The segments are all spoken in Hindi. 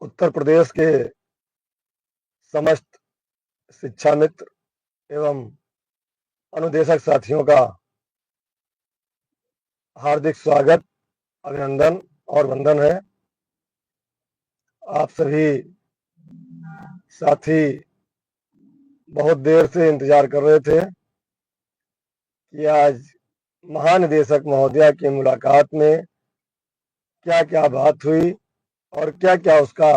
उत्तर प्रदेश के समस्त शिक्षा मित्र एवं अनुदेशक साथियों का हार्दिक स्वागत, अभिनंदन और वंदन है। आप सभी साथी बहुत देर से इंतजार कर रहे थे कि आज महानिदेशक महोदया की मुलाकात में क्या क्या बात हुई और क्या क्या उसका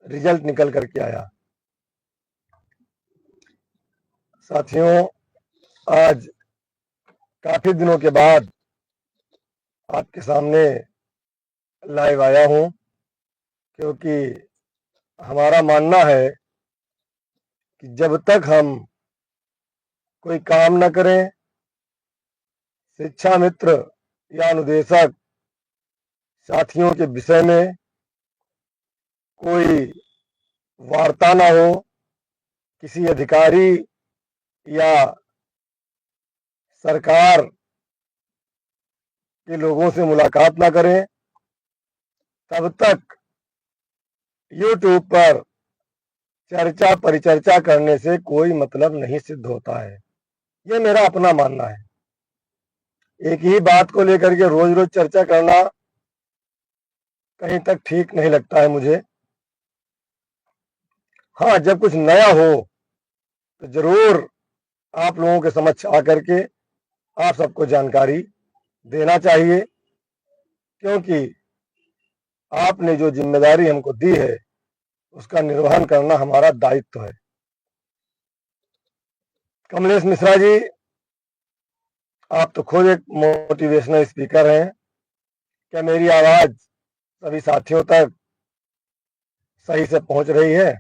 रिजल्ट निकल करके आया। साथियों, आज काफी दिनों के बाद आपके सामने लाइव आया हूं, क्योंकि हमारा मानना है कि जब तक हम कोई काम न करें, शिक्षा मित्र या अनुदेशक साथियों के विषय में कोई वार्ता ना हो, किसी अधिकारी या सरकार के लोगों से मुलाकात ना करें, तब तक YouTube पर चर्चा परिचर्चा करने से कोई मतलब नहीं सिद्ध होता है। ये मेरा अपना मानना है। एक ही बात को लेकर के रोज रोज चर्चा करना कहीं तक ठीक नहीं लगता है मुझे। हाँ, जब कुछ नया हो तो जरूर आप लोगों के समक्ष आकर के आप सबको जानकारी देना चाहिए, क्योंकि आपने जो जिम्मेदारी हमको दी है उसका निर्वहन करना हमारा दायित्व है। कमलेश मिश्रा जी, आप तो खुद एक मोटिवेशनल स्पीकर हैं। क्या मेरी आवाज सभी साथियों तक सही से पहुंच रही है?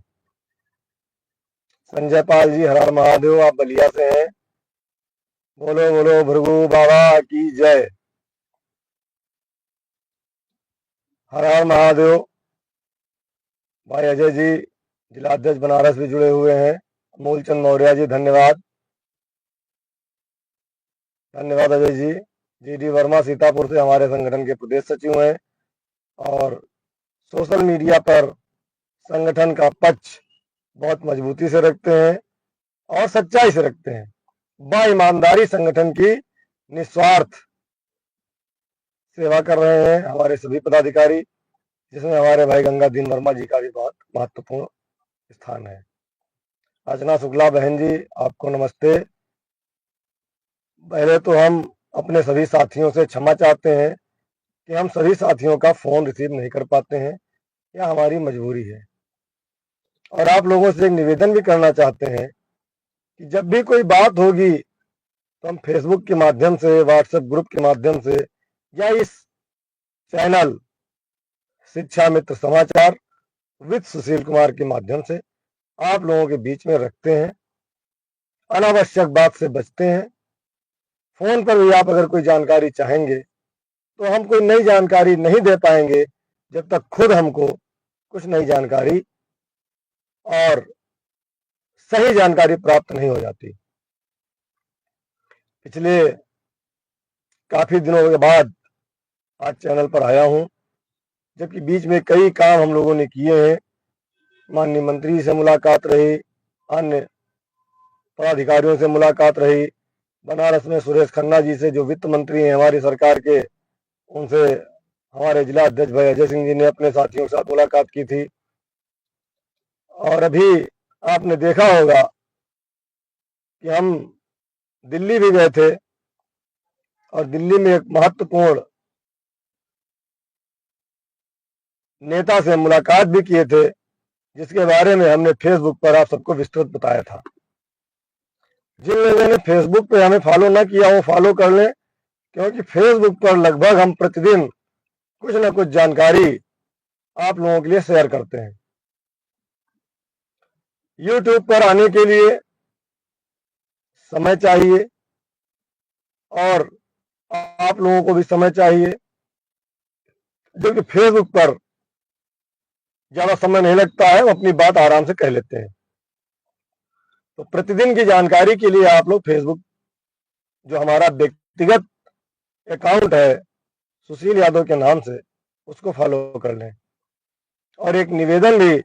संजय पाल जी, हर हर महादेव, आप बलिया से हैं। बोलो बोलो भृगु बाबा की जय। हर हर महादेव। भाई अजय जी, जिलाध्यक्ष बनारस भी जुड़े हुए हैं। मूलचंद मौर्य जी, धन्यवाद धन्यवाद अजय जी। जी वर्मा सीतापुर से हमारे संगठन के प्रदेश सचिव हैं और सोशल मीडिया पर संगठन का पक्ष बहुत मजबूती से रखते हैं और सच्चाई से रखते हैं। ईमानदारी संगठन की निस्वार्थ सेवा कर रहे हैं हमारे सभी पदाधिकारी, जिसमें हमारे भाई गंगाधीन वर्मा जी का भी बहुत महत्वपूर्ण स्थान है। अर्चना शुक्ला बहन जी, आपको नमस्ते। पहले तो हम अपने सभी साथियों से क्षमा चाहते हैं कि हम सभी साथियों का फोन रिसीव नहीं कर पाते हैं, यह हमारी मजबूरी है। और आप लोगों से एक निवेदन भी करना चाहते हैं कि जब भी कोई बात होगी तो हम फेसबुक के माध्यम से, व्हाट्सएप ग्रुप के माध्यम से या इस चैनल शिक्षा मित्र समाचार विद सुशील कुमार के माध्यम से आप लोगों के बीच में रखते हैं। अनावश्यक बात से बचते हैं। फोन पर भी आप अगर कोई जानकारी चाहेंगे तो हम कोई नई जानकारी नहीं दे पाएंगे जब तक खुद हमको कुछ नई जानकारी और सही जानकारी प्राप्त नहीं हो जाती। पिछले काफी दिनों के बाद आज चैनल पर आया हूं, जबकि बीच में कई काम हम लोगों ने किए हैं। माननीय मंत्री से मुलाकात रही, अन्य पदाधिकारियों से मुलाकात रही, बनारस में सुरेश खन्ना जी से जो वित्त मंत्री हैं हमारी सरकार के, उनसे हमारे जिला अध्यक्ष भाई अजय सिंह जी ने अपने साथियों के साथ मुलाकात की थी। और अभी आपने देखा होगा कि हम दिल्ली भी गए थे और दिल्ली में एक महत्वपूर्ण नेता से मुलाकात भी किए थे, जिसके बारे में हमने फेसबुक पर आप सबको विस्तृत बताया था। जिन लोगों ने फेसबुक पे हमें फॉलो ना किया वो फॉलो कर लें, क्योंकि फेसबुक पर लगभग हम प्रतिदिन कुछ ना कुछ जानकारी आप लोगों के लिए शेयर करते हैं। यूट्यूब पर आने के लिए समय चाहिए और आप लोगों को भी समय चाहिए, जो कि फेसबुक पर ज्यादा समय नहीं लगता है, हम अपनी बात आराम से कह लेते हैं। तो प्रतिदिन की जानकारी के लिए आप लोग फेसबुक, जो हमारा व्यक्तिगत अकाउंट है सुशील यादव के नाम से, उसको फॉलो कर लें। और एक निवेदन भी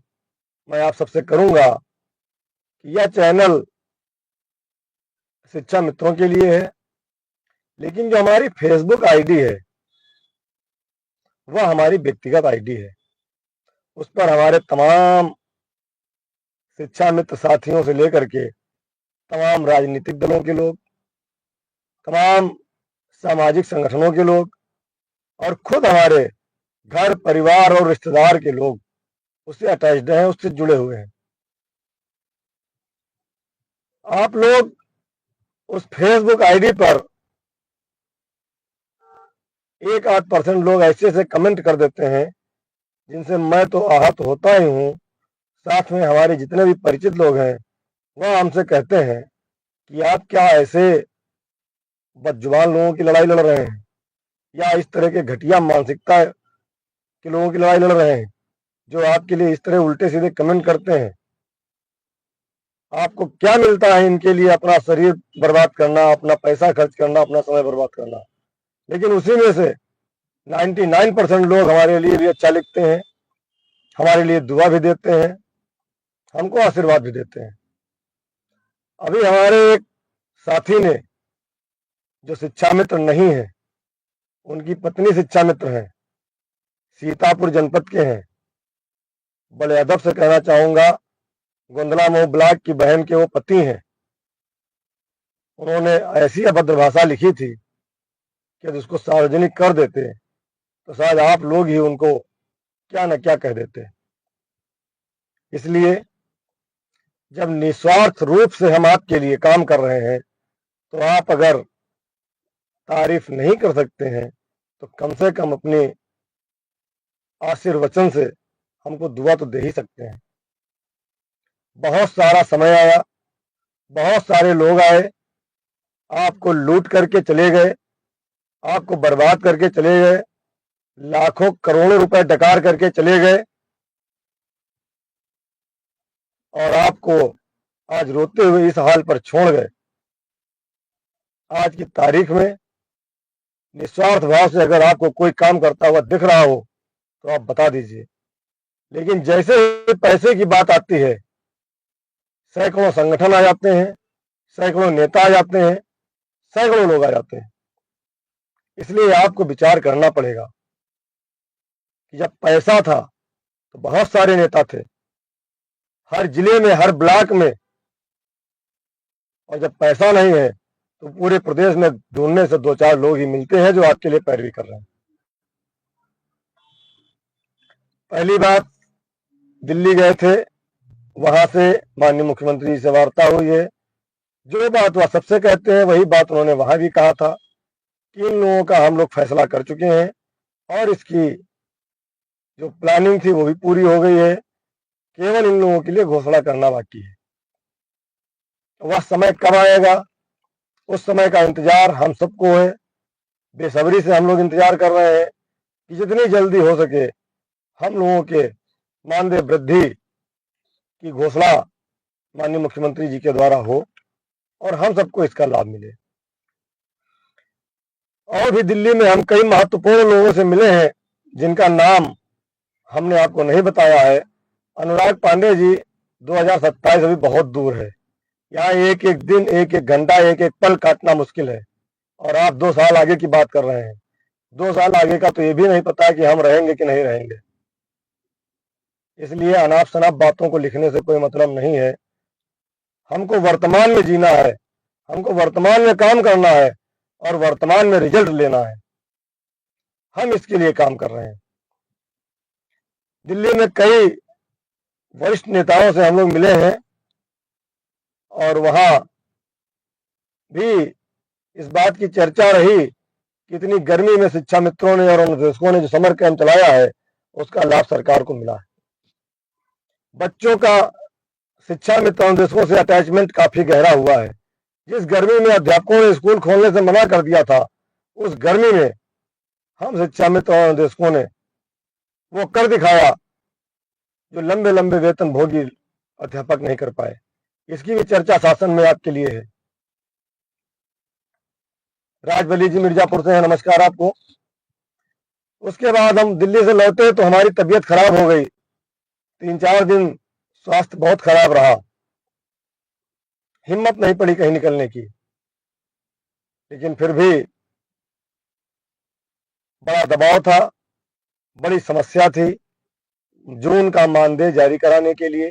मैं आप सबसे करूंगा कि यह चैनल शिक्षा मित्रों के लिए है, लेकिन जो हमारी फेसबुक आईडी है वह हमारी व्यक्तिगत आईडी है। उस पर हमारे तमाम शिक्षा मित्र साथियों से लेकर के तमाम राजनीतिक दलों के लोग, तमाम सामाजिक संगठनों के लोग और खुद हमारे घर परिवार और रिश्तेदार के लोग उससे अटैच्ड हैं, उससे जुड़े हुए हैं। आप लोग उस फेसबुक आईडी पर 1-8% लोग ऐसे ऐसे कमेंट कर देते हैं जिनसे मैं तो आहत होता ही हूँ। साथ में हमारे जितने भी परिचित लोग हैं वह हमसे कहते हैं कि आप क्या ऐसे बदजुबान लोगों की लड़ाई लड़ रहे हैं या इस तरह के घटिया मानसिकता के लोगों की लड़ाई लड़ रहे हैं जो आपके लिए इस तरह उल्टे सीधे कमेंट करते हैं। आपको क्या मिलता है इनके लिए अपना शरीर बर्बाद करना, अपना पैसा खर्च करना, अपना समय बर्बाद करना। लेकिन उसी में से 99% लोग हमारे लिए भी अच्छा लिखते हैं, हमारे लिए दुआ भी देते हैं, हमको आशीर्वाद भी देते हैं। अभी हमारे एक साथी ने जो शिक्षा मित्र नहीं है, उनकी पत्नी शिक्षा मित्र हैं, सीतापुर जनपद के हैं। बड़े अदब से कहना चाहूंगा, गोंदला मऊ ब्लॉक की बहन के वो पति हैं। उन्होंने ऐसी अभद्र भाषा लिखी थी कि यदि उसको सार्वजनिक कर देते तो शायद आप लोग ही उनको क्या न क्या कह देते। इसलिए जब निस्वार्थ रूप से हम आपके लिए काम कर रहे हैं तो आप अगर तारीफ नहीं कर सकते हैं तो कम से कम अपने आशीर्वचन से हमको दुआ तो दे ही सकते हैं। बहुत सारा समय आया, बहुत सारे लोग आए, आपको लूट करके चले गए, आपको बर्बाद करके चले गए, लाखों करोड़ों रुपए डकार करके चले गए और आपको आज रोते हुए इस हाल पर छोड़ गए। आज की तारीख में निस्वार्थ भाव से अगर आपको कोई काम करता हुआ दिख रहा हो तो आप बता दीजिए। लेकिन जैसे ही पैसे की बात आती है, सैकड़ों संगठन आ जाते हैं, सैकड़ों नेता आ जाते हैं, सैकड़ों लोग आ जाते हैं। इसलिए आपको विचार करना पड़ेगा कि जब पैसा था तो बहुत सारे नेता थे हर जिले में, हर ब्लॉक में, और जब पैसा नहीं है तो पूरे प्रदेश में ढूंढने से 2-4 लोग ही मिलते हैं जो आपके लिए पैरवी कर रहे हैं। पहली बात, दिल्ली गए थे, वहां से माननीय मुख्यमंत्री से वार्ता हुई है। जो बात वह सबसे कहते हैं वही बात उन्होंने वहां भी कहा था कि इन लोगों का हम लोग फैसला कर चुके हैं और इसकी जो प्लानिंग थी वो भी पूरी हो गई है, केवल इन लोगों के लिए घोषणा करना बाकी है। वह समय कब आएगा, उस समय का इंतजार हम सबको है। बेसब्री से हम लोग इंतजार कर रहे हैं कि जितनी जल्दी हो सके हम लोगों के मानदेय वृद्धि की घोषणा माननीय मुख्यमंत्री जी के द्वारा हो और हम सबको इसका लाभ मिले। और भी दिल्ली में हम कई महत्वपूर्ण लोगों से मिले हैं जिनका नाम हमने आपको नहीं बताया है। अनुराग पांडे जी, 2027 अभी बहुत दूर है। यहाँ एक एक दिन, एक एक घंटा, एक एक पल काटना मुश्किल है और आप 2 साल आगे की बात कर रहे हैं। 2 साल आगे का तो ये भी नहीं पता कि हम रहेंगे कि नहीं रहेंगे। इसलिए अनाप शनाप बातों को लिखने से कोई मतलब नहीं है। हमको वर्तमान में जीना है, हमको वर्तमान में काम करना है और वर्तमान में रिजल्ट लेना है। हम इसके लिए काम कर रहे हैं। दिल्ली में कई वरिष्ठ नेताओं से हम लोग मिले हैं और वहां भी इस बात की चर्चा रही कि इतनी गर्मी में शिक्षा मित्रों ने और अनुदेशकों ने जो समर कैंप चलाया है उसका लाभ सरकार को मिला है। बच्चों का शिक्षा मित्र अनुदेशकों से अटैचमेंट काफी गहरा हुआ है। जिस गर्मी में अध्यापकों ने स्कूल खोलने से मना कर दिया था, उस गर्मी में हम शिक्षा मित्र और अनुदेशकों ने वो कर दिखाया जो लंबे लंबे वेतन भोगी अध्यापक नहीं कर पाए। इसकी भी चर्चा शासन में आपके लिए है। राजबली जी मिर्जापुर से हैं, नमस्कार आपको। उसके बाद हम दिल्ली से लौटे तो हमारी तबीयत खराब हो गई 3-4 दिन स्वास्थ्य बहुत खराब रहा, हिम्मत नहीं पड़ी कहीं निकलने की, लेकिन फिर भी बड़ा दबाव था, बड़ी समस्या थी। जून का मानदेय जारी कराने के लिए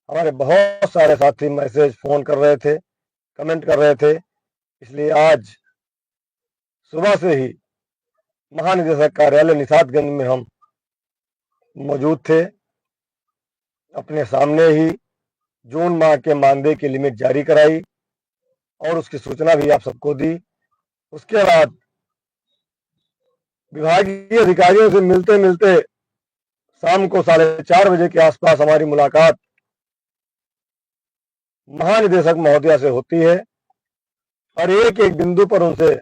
हमारे बहुत सारे साथी मैसेज, फोन कर रहे थे, कमेंट कर रहे थे। इसलिए आज सुबह से ही महानिदेशक कार्यालय निषादगंज में हम मौजूद थे। अपने सामने ही जून माह के मानदेय की लिमिट जारी कराई और उसकी सूचना भी आप सबको दी। उसके बाद विभागीय अधिकारियों से मिलते मिलते शाम को 4:30 बजे के आसपास हमारी मुलाकात महानिदेशक महोदया से होती है और एक एक बिंदु पर उनसे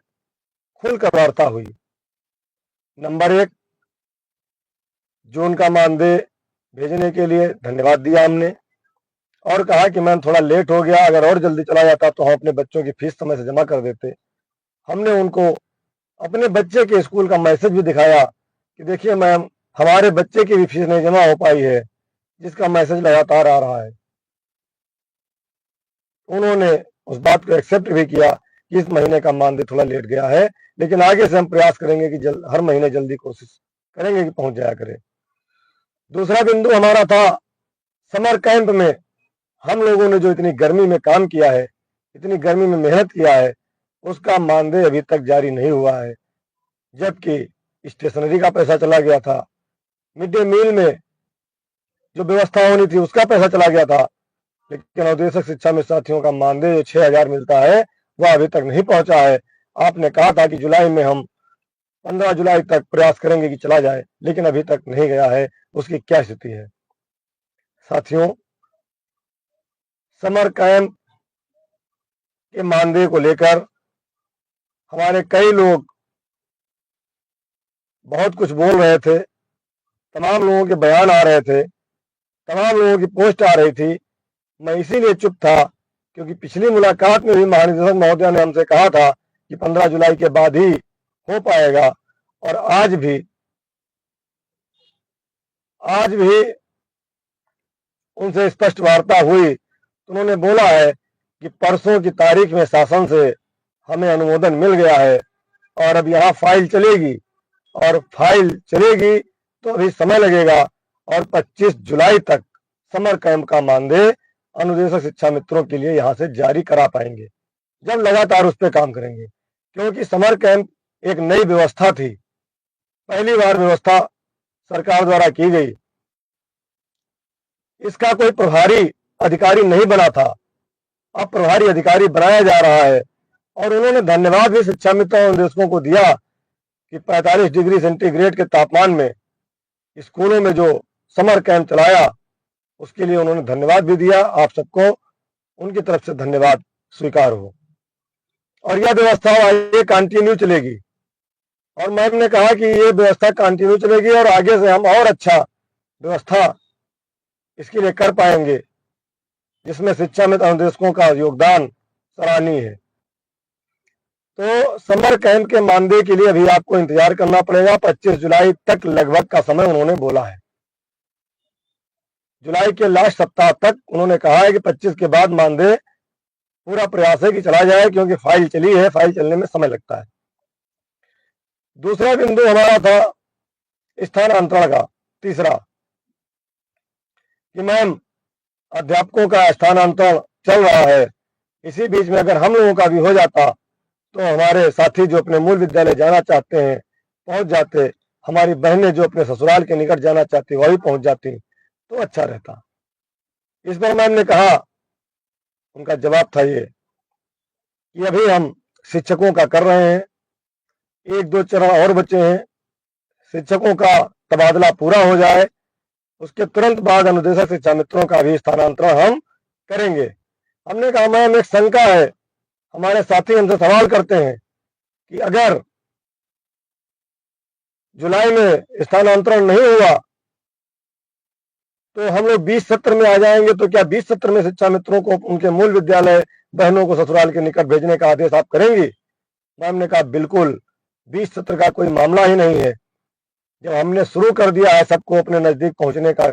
खुलकर वार्ता हुई। नंबर 1, जून का मानदेय भेजने के लिए धन्यवाद दिया हमने और कहा कि मैम थोड़ा लेट हो गया, अगर और जल्दी चला जाता तो हम अपने बच्चों की फीस समय से जमा कर देते। हमने उनको अपने बच्चे के स्कूल का मैसेज भी दिखाया कि देखिए मैम, हमारे बच्चे की भी फीस नहीं जमा हो पाई है, जिसका मैसेज लगातार आ रहा है। उन्होंने उस बात को एक्सेप्ट भी किया कि इस महीने का मानदेय थोड़ा लेट गया है, लेकिन आगे से हम प्रयास करेंगे कि हर महीने जल्दी कोशिश करेंगे कि पहुंच जाया करे। दूसरा बिंदु हमारा था समर कैंप में हम लोगों ने जो इतनी गर्मी में काम किया है, इतनी गर्मी में मेहनत किया है, उसका मानदेय अभी तक जारी नहीं हुआ है। जबकि स्टेशनरी का पैसा चला गया था, मिड डे मील में जो व्यवस्था होनी थी उसका पैसा चला गया था, लेकिन अनुदेशक शिक्षा में साथियों का मानदेय जो 6,000 मिलता है वह अभी तक नहीं पहुंचा है। आपने कहा था कि जुलाई में हम 15 जुलाई तक प्रयास करेंगे कि चला जाए, लेकिन अभी तक नहीं गया है। उसकी क्या स्थिति है? साथियों, समर कैंप के मानदेय को लेकर हमारे कई लोग बहुत कुछ बोल रहे थे, तमाम लोगों के बयान आ रहे थे, तमाम लोगों की पोस्ट आ रही थी। मैं इसीलिए चुप था क्योंकि पिछली मुलाकात में भी महानिदेशक महोदय ने हमसे कहा था कि 15 जुलाई के बाद ही हो पाएगा, और आज भी उनसे स्पष्ट वार्ता हुई तो उन्होंने बोला है कि परसों की तारीख में शासन से हमें अनुमोदन मिल गया है और अब यहाँ फाइल चलेगी, और फाइल चलेगी तो अभी समय लगेगा और 25 जुलाई तक समर कैंप का मानदेय अनुदेशक शिक्षा मित्रों के लिए यहाँ से जारी करा पाएंगे, जब लगातार उस पर काम करेंगे। क्योंकि समर कैंप एक नई व्यवस्था थी, पहली बार व्यवस्था सरकार द्वारा की गई, इसका कोई प्रभारी अधिकारी नहीं बना था, अब प्रभारी अधिकारी बनाया जा रहा है। और उन्होंने धन्यवाद भी शिक्षा मित्रों और निदेशकों को दिया कि 45 डिग्री सेंटीग्रेड के तापमान में स्कूलों में जो समर कैंप चलाया उसके लिए उन्होंने धन्यवाद भी दिया। आप सबको उनकी तरफ से धन्यवाद स्वीकार हो। और यह व्यवस्था आगे कंटिन्यू चलेगी, और मैम ने कहा कि ये व्यवस्था कंटिन्यू चलेगी और आगे से हम और अच्छा व्यवस्था इसके लिए कर पाएंगे, जिसमें शिक्षा मित्र अनुदेशकों का योगदान सराहनीय है। तो समर कैंप के मानदेय के लिए अभी आपको इंतजार करना पड़ेगा। 25 जुलाई तक लगभग का समय उन्होंने बोला है। जुलाई के लास्ट सप्ताह तक उन्होंने कहा है कि 25 के बाद मानदेय पूरा प्रयास है कि चला जाए, क्योंकि फाइल चली है, फाइल चलने में समय लगता है। दूसरा बिंदु हमारा था स्थानांतरण का, तीसरा, कि मैम अध्यापकों का स्थानांतरण चल रहा है, इसी बीच में अगर हम लोगों का भी हो जाता तो हमारे साथी जो अपने मूल विद्यालय जाना चाहते हैं पहुंच जाते, हमारी बहनें जो अपने ससुराल के निकट जाना चाहती वह भी पहुंच जाती तो अच्छा रहता। इस पर मैम ने कहा, उनका जवाब था ये कि अभी हम शिक्षकों का कर रहे हैं, 1-2 चरण और बचे हैं, शिक्षकों का तबादला पूरा हो जाए उसके तुरंत बाद अनुदेशक शिक्षा मित्रों का भी स्थानांतरण हम करेंगे। हमने कहा मैम एक शंका है, हमारे साथी हमसे सवाल करते हैं कि अगर जुलाई में स्थानांतरण नहीं हुआ तो हम लोग 20 सत्र में आ जाएंगे, तो क्या 20 सत्र में शिक्षा मित्रों को उनके मूल विद्यालय बहनों को ससुराल के निकट भेजने का आदेश आप करेंगी? मैम ने कहा बिल्कुल, 20 सत्र का कोई मामला ही नहीं है। जब हमने शुरू कर दिया है सबको अपने नजदीक पहुंचने का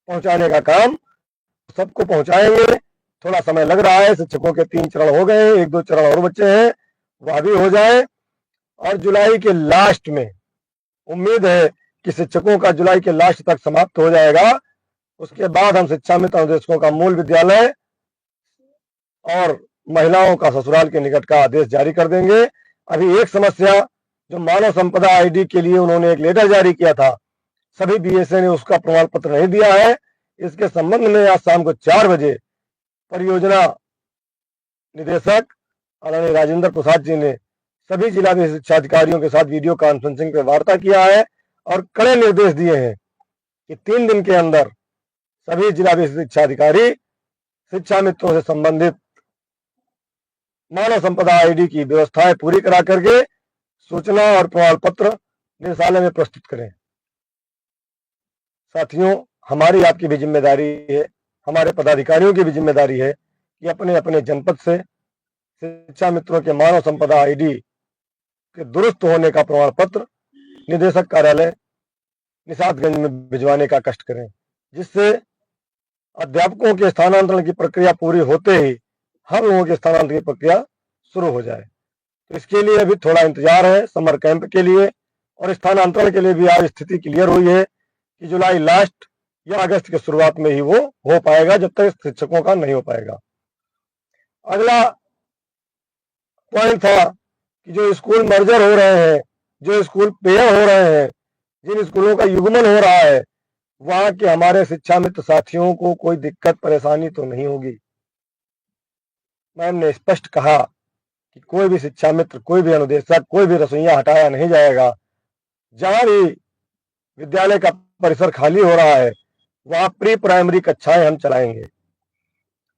पहुंचाने का काम सबको पहुंचाएंगे। थोड़ा समय लग रहा है, शिक्षकों के 3 चरण हो गए हैं, 1-2 चरण और बचे हैं, वह भी हो जाए। और जुलाई के लास्ट में उम्मीद है कि शिक्षकों का जुलाई के लास्ट तक समाप्त हो जाएगा। उसके बाद हम शिक्षा मित्र अनुदेशकों का मूल विद्यालय और महिलाओं का ससुराल के निकट का आदेश जारी कर देंगे। अभी एक समस्या, जो मानव संपदा आईडी के लिए उन्होंने एक लेटर जारी किया था, सभी बीएसए ने उसका प्रमाण पत्र नहीं दिया है। इसके संबंध में आज शाम को 4 बजे परियोजना निदेशक आदरणीय राजेंद्र प्रसाद जी ने सभी जिला शिक्षा अधिकारियों के साथ वीडियो कॉन्फ्रेंसिंग पर वार्ता किया है और कड़े निर्देश दिए हैं कि 3 दिन के अंदर सभी जिला शिक्षा अधिकारी शिक्षा मित्रों से संबंधित मानव संपदा आईडी की व्यवस्थाएं पूरी करा करके सूचना और प्रमाण पत्र निदेशालय में प्रस्तुत करें। साथियों, हमारी आपकी भी जिम्मेदारी है, हमारे पदाधिकारियों की भी जिम्मेदारी है कि अपने अपने जनपद से शिक्षा मित्रों के मानव संपदा आईडी के दुरुस्त होने का प्रमाण पत्र निदेशक कार्यालय निषादगंज में भिजवाने का कष्ट करें, जिससे अध्यापकों के स्थानांतरण की प्रक्रिया पूरी होते ही हम लोगों के स्थानांतरण की प्रक्रिया शुरू हो जाए। तो इसके लिए अभी थोड़ा इंतजार है समर कैंप के लिए, और स्थानांतरण के लिए भी आज स्थिति क्लियर हुई है कि जुलाई लास्ट या अगस्त की शुरुआत में ही वो हो पाएगा, जब तक शिक्षकों का नहीं हो पाएगा। अगला पॉइंट था कि जो स्कूल मर्जर हो रहे हैं, जो स्कूल पेयर हो रहे हैं, जिन स्कूलों का युग्मन हो रहा है, वहां के हमारे शिक्षा मित्र साथियों को कोई दिक्कत परेशानी तो नहीं होगी। मैम ने स्पष्ट कहा कि कोई भी शिक्षा मित्र, कोई भी अनुदेशक, कोई भी रसोइया हटाया नहीं जाएगा। जहां भी विद्यालय का परिसर खाली हो रहा है, वहां प्री प्राइमरी कक्षाएं हम चलाएंगे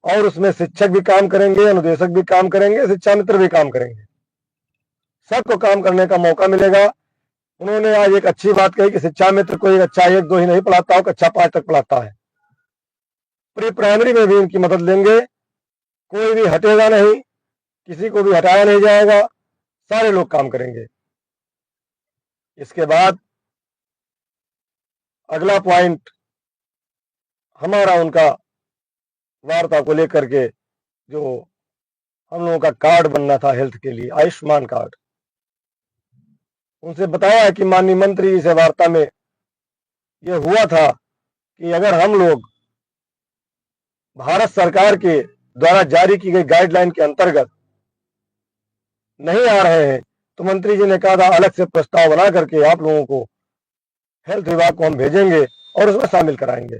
और उसमें शिक्षक भी काम करेंगे, अनुदेशक भी काम करेंगे, शिक्षा मित्र भी काम करेंगे, सबको काम करने का मौका मिलेगा। उन्होंने आज एक अच्छी बात कही कि शिक्षा मित्र कोई कक्षा 1-2 ही नहीं पढ़ाता हो, कक्षा 5 तक पढ़ाता है। प्री प्राइमरी में भी इनकी मदद लेंगे, कोई भी हटेगा नहीं, किसी को भी हटाया नहीं जाएगा, सारे लोग काम करेंगे। इसके बाद अगला पॉइंट हमारा उनका वार्ता को लेकर के, जो हम लोगों का कार्ड बनना था हेल्थ के लिए, आयुष्मान कार्ड, उनसे बताया कि माननीय मंत्री जी से वार्ता में यह हुआ था कि अगर हम लोग भारत सरकार के द्वारा जारी की गई गाइडलाइन के अंतर्गत नहीं आ रहे हैं, तो मंत्री जी ने कहा था अलग से प्रस्ताव बना करके आप लोगों को हेल्थ विभाग को हम भेजेंगे और उसमें शामिल कराएंगे।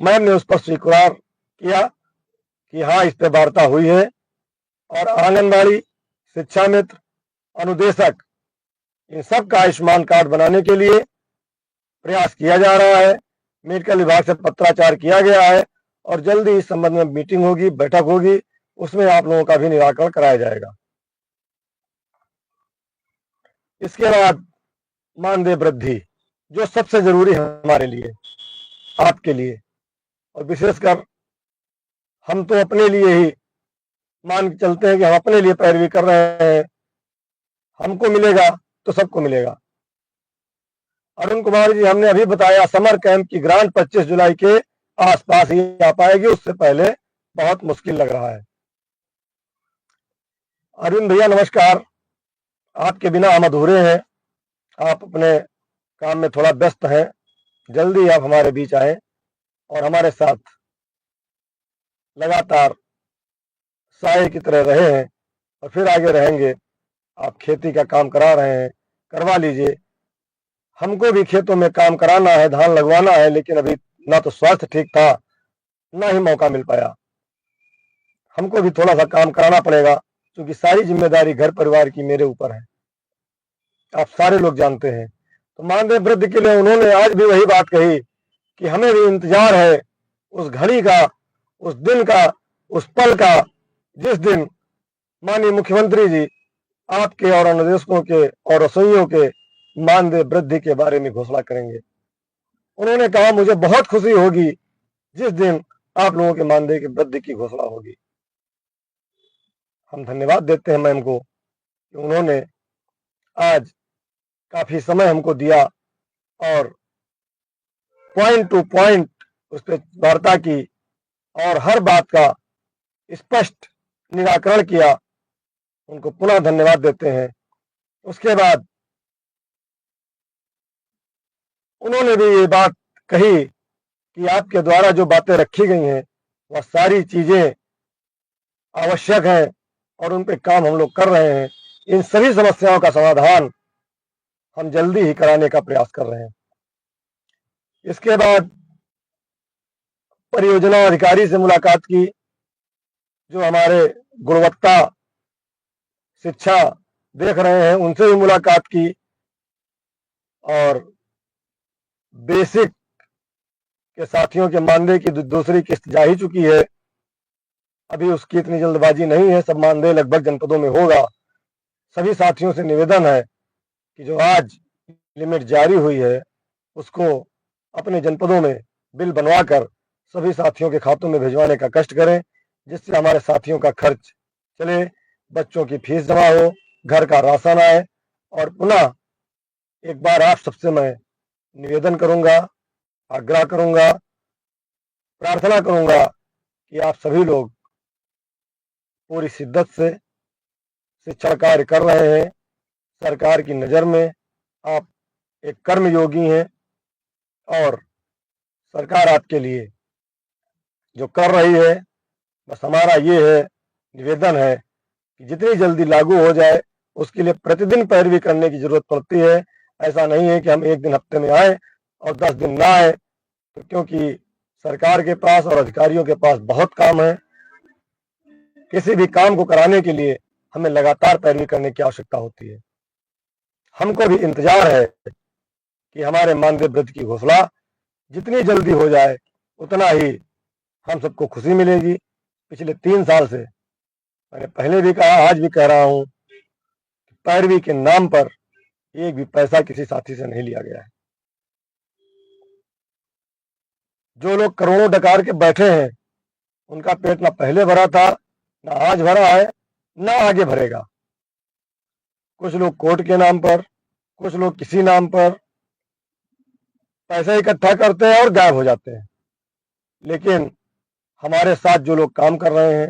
मैम ने उस पर स्वीकार किया कि हाँ, इस पर वार्ता हुई है और आंगनबाड़ी, शिक्षा मित्र, अनुदेशक, इन सब का आयुष्मान कार्ड बनाने के लिए प्रयास किया जा रहा है। मेडिकल विभाग से पत्राचार किया गया है और जल्दी इस संबंध में मीटिंग होगी, बैठक होगी, उसमें आप लोगों का भी निराकरण कराया जाएगा। इसके बाद मानदेय वृद्धि, जो सबसे जरूरी है हमारे लिए, आपके लिए, और विशेषकर हम तो अपने लिए ही मान के चलते हैं कि हम अपने लिए पैरवी कर रहे हैं, हमको मिलेगा तो सबको मिलेगा। अरुण कुमार जी, हमने अभी बताया समर कैंप की ग्रांट 25 जुलाई के आसपास ही आ पाएगी, उससे पहले बहुत मुश्किल लग रहा है। अरविंद भैया नमस्कार, आपके बिना हम अधूरे हैं, आप अपने काम में थोड़ा व्यस्त हैं, जल्दी आप हमारे बीच आए और हमारे साथ लगातार साए की तरह रहे हैं और फिर आगे रहेंगे। आप खेती का काम करा रहे हैं, करवा लीजिए। हमको भी खेतों में काम कराना है, धान लगवाना है, लेकिन अभी ना तो स्वास्थ्य ठीक था, ना ही मौका मिल पाया। हमको भी थोड़ा सा काम कराना पड़ेगा, क्योंकि सारी जिम्मेदारी घर परिवार की मेरे ऊपर है, आप सारे लोग जानते हैं। तो मानदेय वृद्धि के लिए उन्होंने आज भी वही बात कही कि हमें भी इंतजार है उस घड़ी का, उस दिन का, उस पल का, जिस दिन माननीय मुख्यमंत्री जी आपके और अनुदेशकों के और रसोइयों के मानदेय वृद्धि के बारे में घोषणा करेंगे। उन्होंने कहा मुझे बहुत खुशी होगी जिस दिन आप लोगों के मानदेय की वृद्धि की घोषणा होगी। हम धन्यवाद देते हैं मैम को कि उन्होंने आज काफी समय हमको दिया और पॉइंट टू पॉइंट उस पर वार्ता की और हर बात का स्पष्ट निराकरण किया, उनको पुनः धन्यवाद देते हैं। उसके बाद उन्होंने भी ये बात कही कि आपके द्वारा जो बातें रखी गई हैं वह सारी चीजें आवश्यक हैं और उन पे काम हम लोग कर रहे हैं। इन सभी समस्याओं का समाधान हम जल्दी ही कराने का प्रयास कर रहे हैं। इसके बाद परियोजना अधिकारी से मुलाकात की, जो हमारे गुणवत्ता शिक्षा देख रहे हैं, उनसे भी मुलाकात की और बेसिक के साथियों के मानदेय की दूसरी किस्त जा ही चुकी है। अभी उसकी इतनी जल्दबाजी नहीं है, सब मानदेय लगभग जनपदों में होगा। सभी साथियों से निवेदन है कि जो आज लिमिट जारी हुई है उसको अपने जनपदों में बिल बनवाकर सभी साथियों के खातों में भिजवाने का कष्ट करें, जिससे हमारे साथियों का खर्च चले, बच्चों की फीस जमा हो, घर का राशन आए। और पुनः एक बार आप सबसे मैं निवेदन करूंगा, आग्रह करूंगा, प्रार्थना करूंगा कि आप सभी लोग पूरी शिद्दत से शिक्षण कार्य कर रहे हैं। सरकार की नज़र में आप एक कर्मयोगी हैं और सरकार आपके लिए जो कर रही है, बस हमारा ये है निवेदन है कि जितनी जल्दी लागू हो जाए उसके लिए प्रतिदिन पैरवी करने की जरूरत पड़ती है। ऐसा नहीं है कि हम एक दिन हफ्ते में आए और 10 दिन ना आए, तो क्योंकि सरकार के पास और अधिकारियों के पास बहुत काम है। किसी भी काम को कराने के लिए हमें लगातार पैरवी करने की आवश्यकता होती है। हमको भी इंतजार है कि हमारे मानदेय वृद्धि की घोषणा जितनी जल्दी हो जाए उतना ही हम सबको खुशी मिलेगी। पिछले 3 साल से मैंने पहले भी कहा, आज भी कह रहा हूं, पैरवी के नाम पर एक भी पैसा किसी साथी से नहीं लिया गया है। जो लोग करोड़ों डकार के बैठे हैं उनका पेट ना पहले भरा था, ना आज भरा है, ना आगे भरेगा। कुछ लोग कोर्ट के नाम पर, कुछ लोग किसी नाम पर पैसा इकट्ठा करते हैं और गायब हो जाते हैं। लेकिन हमारे साथ जो लोग काम कर रहे हैं,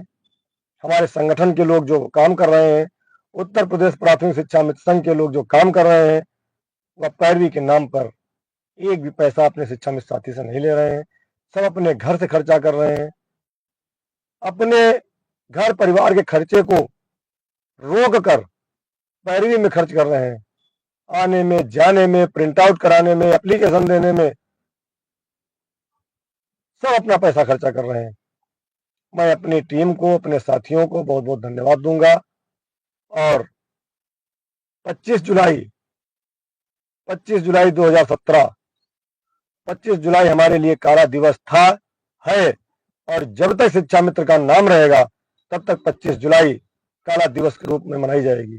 हमारे संगठन के लोग जो काम कर रहे हैं, उत्तर प्रदेश प्राथमिक शिक्षा मित्र संघ के लोग जो काम कर रहे हैं, वह पैरवी के नाम पर एक भी पैसा अपने शिक्षा मित्र साथी से नहीं ले रहे हैं। सब अपने घर से खर्चा कर रहे हैं, अपने घर परिवार के खर्चे को रोक कर पैरवी में खर्च कर रहे हैं। आने में, जाने में, प्रिंट आउट कराने में, एप्लीकेशन देने में सब अपना पैसा खर्चा कर रहे हैं। मैं अपनी टीम को, अपने साथियों को बहुत बहुत धन्यवाद दूंगा। और 25 जुलाई 2017, 25 जुलाई हमारे लिए काला दिवस था, है, और जब तक शिक्षा मित्र का नाम रहेगा तब तक 25 जुलाई काला दिवस के रूप में मनाई जाएगी।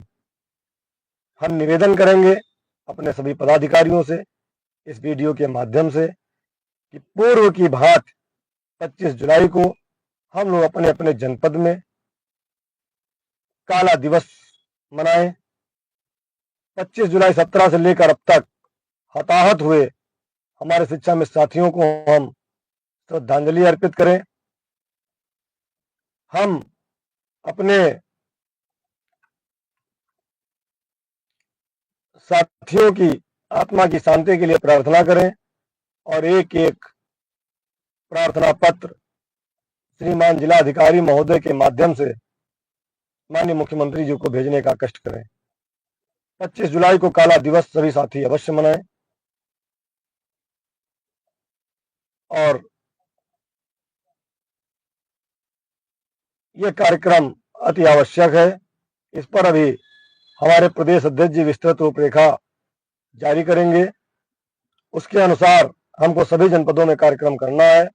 हम निवेदन करेंगे अपने सभी पदाधिकारियों से इस वीडियो के माध्यम से कि पूर्व की भांति 25 जुलाई को हम लोग अपने अपने जनपद में काला दिवस मनाएं। 25 जुलाई 17 से लेकर अब तक हताहत हुए हमारे शिक्षा में साथियों को हम श्रद्धांजलि अर्पित करें। हम अपने साथियों की आत्मा की शांति के लिए प्रार्थना करें और एक एक प्रार्थना पत्र श्रीमान जिलाधिकारी महोदय के माध्यम से माननीय मुख्यमंत्री जी को भेजने का कष्ट करें। 25 जुलाई को काला दिवस सभी साथी अवश्य मनाएं। और यह कार्यक्रम अति आवश्यक है। इस पर अभी हमारे प्रदेश अध्यक्ष जी विस्तृत रूपरेखा जारी करेंगे। उसके अनुसार हमको सभी जनपदों में कार्यक्रम करना है,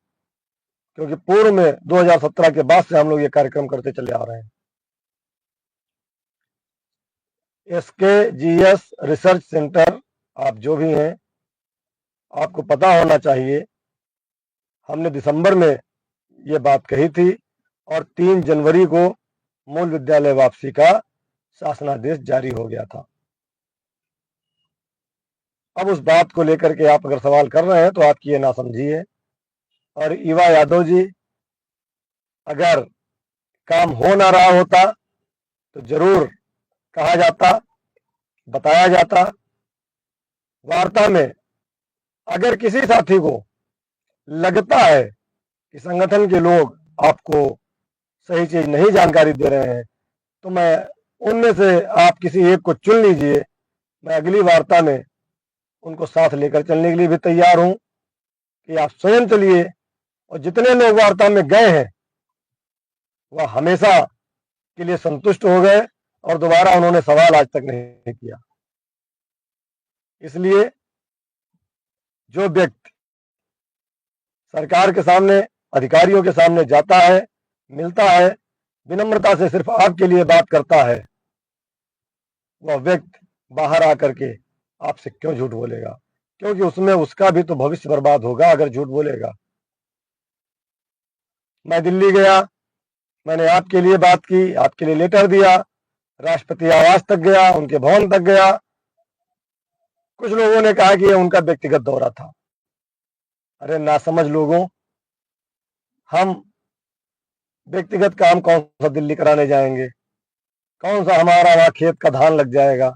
क्योंकि पूर्व में 2017 के बाद से हम लोग ये कार्यक्रम करते चले आ रहे हैं। SKGS रिसर्च सेंटर, आप जो भी हैं, आपको पता होना चाहिए, हमने दिसंबर में ये बात कही थी और 3 जनवरी को मूल विद्यालय वापसी का शासनादेश जारी हो गया था। अब उस बात को लेकर के आप अगर सवाल कर रहे हैं तो आपकी ये नासमझी है और ईवा यादव जी, अगर काम हो ना रहा होता तो जरूर कहा जाता, बताया जाता। वार्ता में अगर किसी साथी को लगता है कि संगठन के लोग आपको सही चीज नहीं जानकारी दे रहे हैं, तो मैं उनमें से आप किसी एक को चुन लीजिए। मैं अगली वार्ता में उनको साथ लेकर चलने के लिए भी तैयार हूं कि आप स्वयं चलिए। और जितने लोग वार्ता में गए हैं वह हमेशा के लिए संतुष्ट हो गए और दोबारा उन्होंने सवाल आज तक नहीं किया। इसलिए जो व्यक्ति सरकार के सामने, अधिकारियों के सामने जाता है, मिलता है, विनम्रता से सिर्फ आपके लिए बात करता है, वह व्यक्ति बाहर आकर के आपसे क्यों झूठ बोलेगा? क्योंकि उसमें उसका भी तो भविष्य बर्बाद होगा अगर झूठ बोलेगा। मैं दिल्ली गया, मैंने आपके लिए बात की, आपके लिए लेटर दिया, राष्ट्रपति आवास तक गया, उनके भवन तक गया। कुछ लोगों ने कहा कि यह उनका व्यक्तिगत दौरा था। अरे नासमझ लोगों, हम व्यक्तिगत काम कौन सा दिल्ली कराने जाएंगे? कौन सा हमारा वहां खेत का धान लग जाएगा?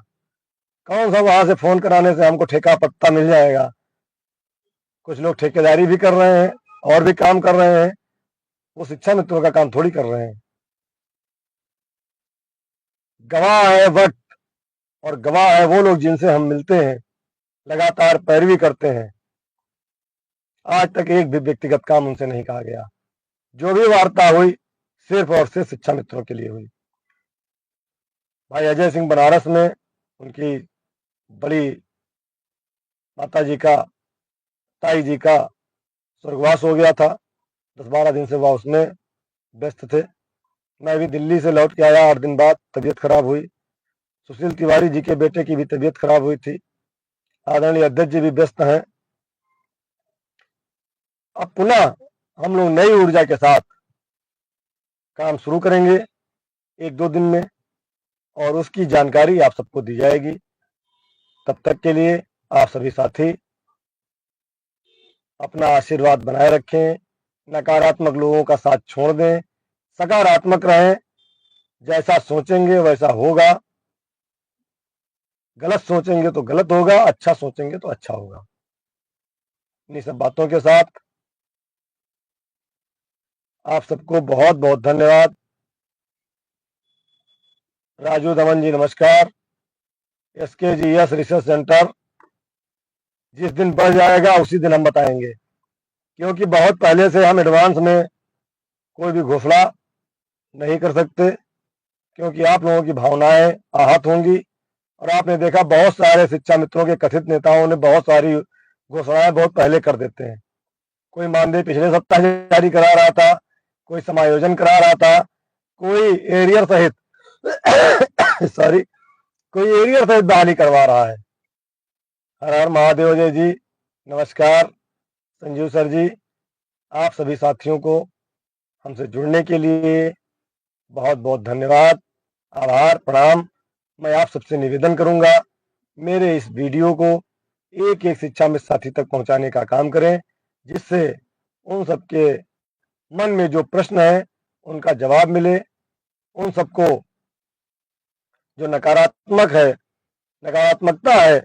कौन सा वहां से फोन कराने से हमको ठेका पत्ता मिल जाएगा? कुछ लोग ठेकेदारी भी कर रहे हैं और भी काम कर रहे हैं, वो शिक्षा मित्रों का काम थोड़ी कर रहे हैं। गवाह है वक्त और गवाह है वो लोग जिनसे हम मिलते हैं, लगातार पैरवी करते हैं। आज तक एक भी व्यक्तिगत काम उनसे नहीं कहा गया। जो भी वार्ता हुई सिर्फ और सिर्फ शिक्षा मित्रों के लिए हुई। भाई अजय सिंह बनारस में उनकी बड़ी माता जी का, ताई जी का स्वर्गवास हो गया था। 10-12 दिन से वह उसमें व्यस्त थे। मैं भी दिल्ली से लौट के आया, 8 दिन बाद तबीयत खराब हुई। सुशील तिवारी जी के बेटे की भी तबीयत खराब हुई थी। आदरणीय अध्यक्ष जी भी व्यस्त हैं। अब पुनः हम लोग नई ऊर्जा के साथ काम शुरू करेंगे 1-2 दिन में, और उसकी जानकारी आप सबको दी जाएगी। तब तक के लिए आप सभी साथी अपना आशीर्वाद बनाए रखें, नकारात्मक लोगों का साथ छोड़ दें, सकारात्मक रहें। जैसा सोचेंगे वैसा होगा, गलत सोचेंगे तो गलत होगा, अच्छा सोचेंगे तो अच्छा होगा। इन्हीं सब बातों के साथ आप सबको बहुत बहुत धन्यवाद। राजू दमन जी नमस्कार। SKGS रिसर्च सेंटर जिस दिन बढ़ जाएगा उसी दिन हम बताएंगे, क्योंकि बहुत पहले से हम एडवांस में कोई भी घोषणा नहीं कर सकते, क्योंकि आप लोगों की भावनाएं आहत होंगी। और आपने देखा बहुत सारे शिक्षा मित्रों के कथित नेताओं ने बहुत सारी घोषणाएं बहुत पहले कर देते हैं। कोई मानदेय पिछले सप्ताह जारी करा रहा था, कोई समायोजन करा रहा था, कोई एरियर सहित सॉरी कोई एरियर सहित बहाली करवा रहा है। हर हर महादेव जय जी नमस्कार। संजीव सर जी, आप सभी साथियों को हमसे जुड़ने के लिए बहुत बहुत धन्यवाद, आभार, प्रणाम। मैं आप सबसे निवेदन करूंगा, मेरे इस वीडियो को एक एक शिक्षा मित्र साथी तक पहुंचाने का काम करें, जिससे उन सबके मन में जो प्रश्न है उनका जवाब मिले। उन सबको जो नकारात्मक है, नकारात्मकता है,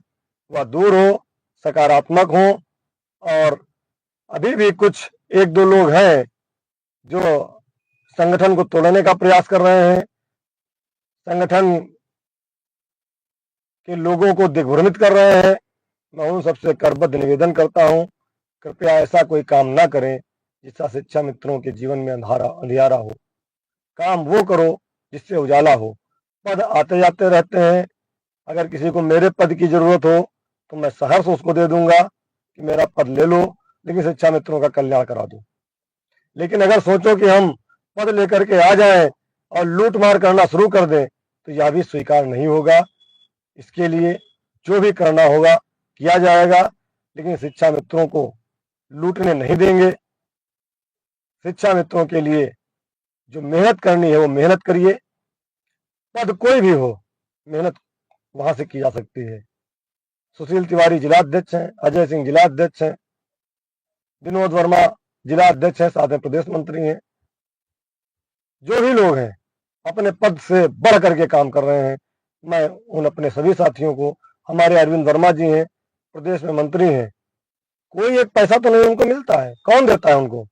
वह दूर हो, सकारात्मक हो। और अभी भी कुछ 1-2 लोग हैं जो संगठन को तोड़ने का प्रयास कर रहे हैं, संगठन के लोगों को दिग्भ्रमित कर रहे हैं। मैं उन सबसे करबद्ध निवेदन करता हूं, कृपया ऐसा कोई काम ना करें जिससे शिक्षा मित्रों के जीवन में अंधियारा हो। काम वो करो जिससे उजाला हो। पद आते जाते रहते हैं, अगर किसी को मेरे पद की जरूरत हो तो मैं सहर्ष उसको दे दूंगा कि मेरा पद ले लो, लेकिन शिक्षा मित्रों का कल्याण करा दो। लेकिन अगर सोचो कि हम पद लेकर के आ जाएं और लूट मार करना शुरू कर दें तो यह भी स्वीकार नहीं होगा। इसके लिए जो भी करना होगा किया जाएगा, लेकिन शिक्षा मित्रों को लूटने नहीं देंगे। शिक्षा मित्रों के लिए जो मेहनत करनी है वो मेहनत करिए। पद कोई भी हो, मेहनत वहां से की जा सकती है। सुशील तिवारी जिलाध्यक्ष हैं, अजय सिंह जिलाध्यक्ष हैं, विनोद वर्मा जिला अध्यक्ष हैं, साथ में प्रदेश मंत्री हैं, जो भी लोग हैं अपने पद से बढ़ करके काम कर रहे हैं। मैं उन अपने सभी साथियों को, हमारे अरविंद वर्मा जी हैं, प्रदेश में मंत्री हैं, कोई एक पैसा तो नहीं उनको मिलता है, कौन देता है उनको?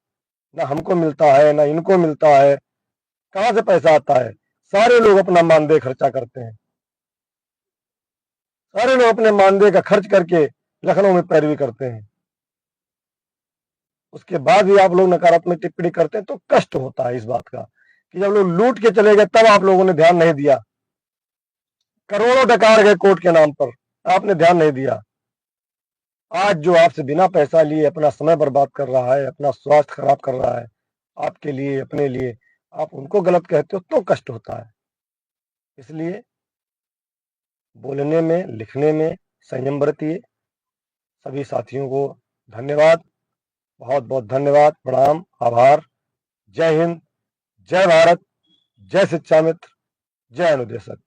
ना हमको मिलता है, ना इनको मिलता है, कहाँ से पैसा आता है? सारे लोग अपना मानदेय खर्चा करते हैं, सारे लोग अपने मानदेय का खर्च करके लखनऊ में पैरवी करते हैं। उसके बाद भी आप लोग नकारात्मक टिप्पणी करते हैं तो कष्ट होता है इस बात का कि जब लोग लूट के चले गए तब आप लोगों ने ध्यान नहीं दिया, करोड़ों डकार गए कोर्ट के नाम पर, आपने ध्यान नहीं दिया। आज जो आपसे बिना पैसा लिए अपना समय बर्बाद कर रहा है, अपना स्वास्थ्य खराब कर रहा है आपके लिए, अपने लिए, आप उनको गलत कहते हो तो कष्ट होता है। इसलिए बोलने में, लिखने में संयम बरतिए। सभी साथियों को धन्यवाद, बहुत बहुत धन्यवाद, प्रणाम, आभार। जय हिंद, जय भारत, जय शिक्षा मित्र, जय अनुदेशक।